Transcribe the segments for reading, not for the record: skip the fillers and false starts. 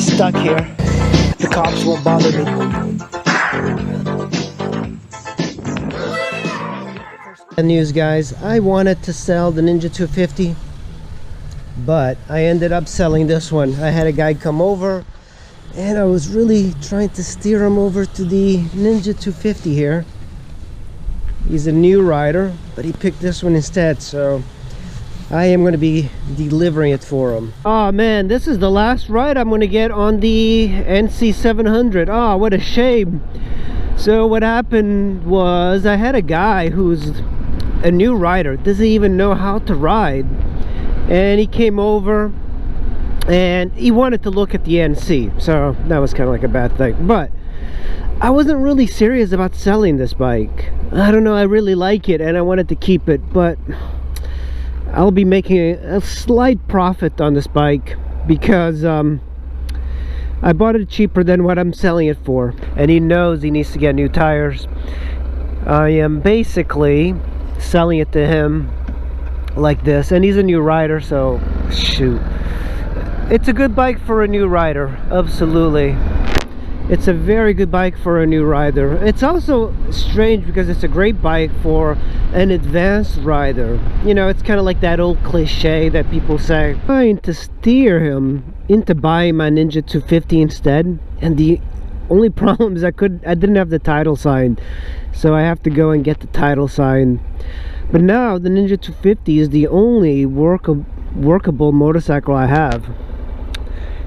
stuck here. The cops won't bother me. Bad news, guys. I wanted to sell the Ninja 250, but I ended up selling this one. I had a guy come over and I was really trying to steer him over to the Ninja 250 here. He's a new rider, but he picked this one instead, so I am going to be delivering it for him. Oh man, this is the last ride I'm going to get on the nc700. Oh, what a shame. So what happened was I had a guy who's a new rider, doesn't even know how to ride, and he came over and he wanted to look at the NC, so that was kind of like a bad thing. But I wasn't really serious about selling this bike. I don't know, I really like it and I wanted to keep it, but I'll be making a slight profit on this bike because I bought it cheaper than what I'm selling it for, and he knows he needs to get new tires. I am basically selling it to him like this, and he's a new rider, so shoot, it's a good bike for a new rider. Absolutely, it's a very good bike for a new rider. It's also strange because it's a great bike for an advanced rider. You know, it's kind of like that old cliche that people say. I'm trying to steer him into buying my Ninja 250 instead, and the only problem is I didn't have the title signed, so I have to go and get the title signed. But now the Ninja 250 is the only workable motorcycle I have,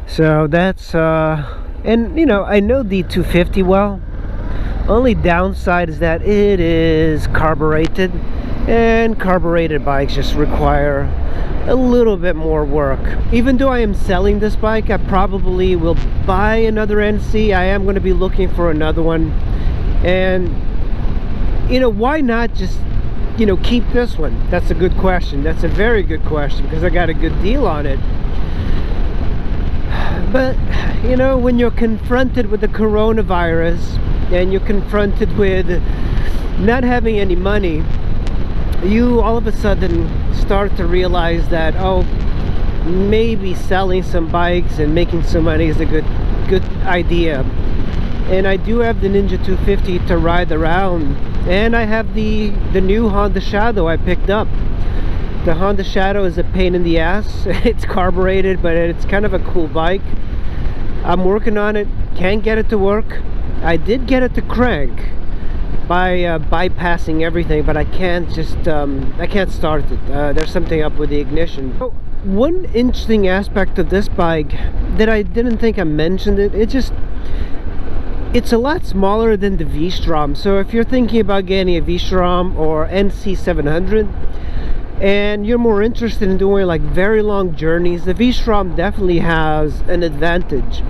so that's and you know, I know the 250 well. Only downside is that it is carbureted, and carbureted bikes just require a little bit more work. Even though I am selling this bike, I probably will buy another NC. I am going to be looking for another one, and you know, why not just, you know, keep this one? That's a good question. That's a very good question, because I got a good deal on it. But you know, when you're confronted with the coronavirus and you're confronted with not having any money, you all of a sudden start to realize that, oh, maybe selling some bikes and making some money is a good idea. And I do have the Ninja 250 to ride around, and I have the new Honda Shadow I picked up. The Honda Shadow is a pain in the ass. It's carbureted, but it's kind of a cool bike. I'm working on it, can't get it to work. I did get it to crank by bypassing everything, but I can't just I can't start it. There's something up with the ignition. So, one interesting aspect of this bike that I didn't think I mentioned it's a lot smaller than the V-Strom. So if you're thinking about getting a V-Strom or nc700 and you're more interested in doing like very long journeys, the V-Strom definitely has an advantage.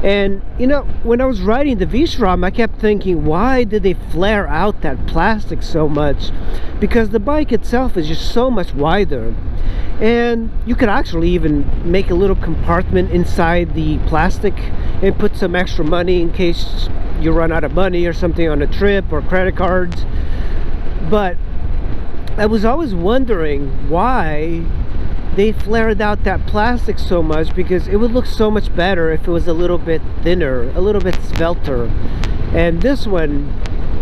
And you know, when I was riding the V-Strom, I kept thinking, why did they flare out that plastic so much? Because the bike itself is just so much wider, and you could actually even make a little compartment inside the plastic and put some extra money in case you run out of money or something on a trip, or credit cards. But I was always wondering why they flared out that plastic so much, because it would look so much better if it was a little bit thinner, a little bit svelter. And this one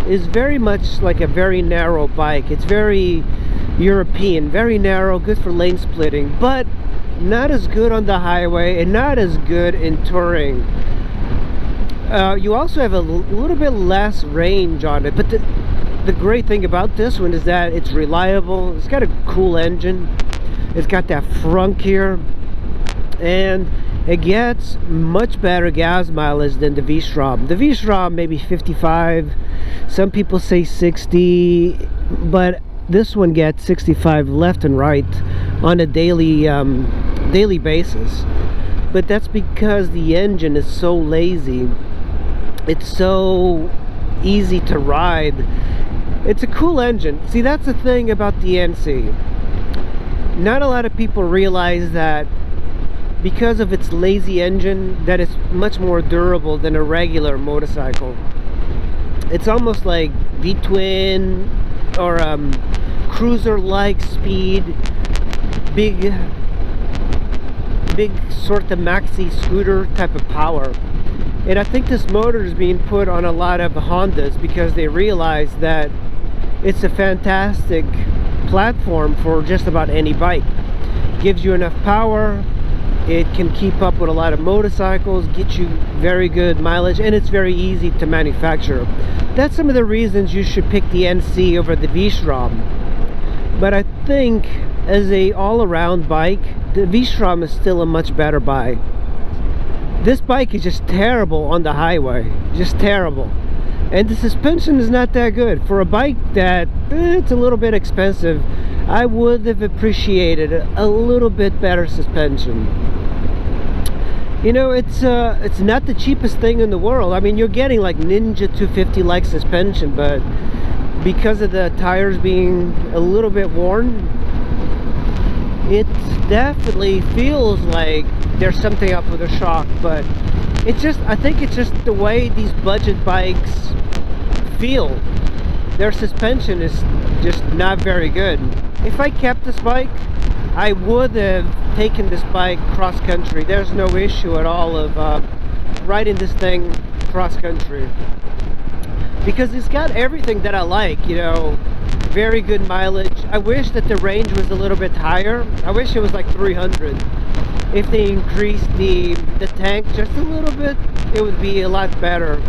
is very much like a very narrow bike. It's very European, very narrow, good for lane splitting, but not as good on the highway and not as good in touring. You also have a little bit less range on it, but the great thing about this one is that it's reliable. It's got a cool engine. It's got that frunk here, and it gets much better gas mileage than the V-Strom. The V-Strom maybe 55, some people say 60, but this one gets 65 left and right on a daily basis. But that's because the engine is so lazy. It's so easy to ride. It's a cool engine. See, that's the thing about the NC. Not a lot of people realize that because of its lazy engine, that it's much more durable than a regular motorcycle. It's almost like V-twin or cruiser-like speed, big big sort of maxi scooter type of power. And I think this motor is being put on a lot of Hondas because they realize that it's a fantastic platform for just about any bike. Gives you enough power, it can keep up with a lot of motorcycles, get you very good mileage, and it's very easy to manufacture. That's some of the reasons you should pick the NC over the V-Strom. But I think as a all-around bike, the V-Strom is still a much better bike. This bike is just terrible on the highway, just terrible. And the suspension is not that good. For a bike that it's a little bit expensive, I would have appreciated a little bit better suspension. You know, it's not the cheapest thing in the world. I mean, you're getting like Ninja 250 like suspension, but because of the tires being a little bit worn, it definitely feels like there's something up with the shock. But it's just, I think it's just the way these budget bikes feel. Their suspension is just not very good. If I kept this bike, I would have taken this bike cross country. There's no issue at all of riding this thing cross country, because it's got everything that I like, you know. Very good mileage. I wish that the range was a little bit higher. I wish it was like 300. If they increased the tank just a little bit, it would be a lot better.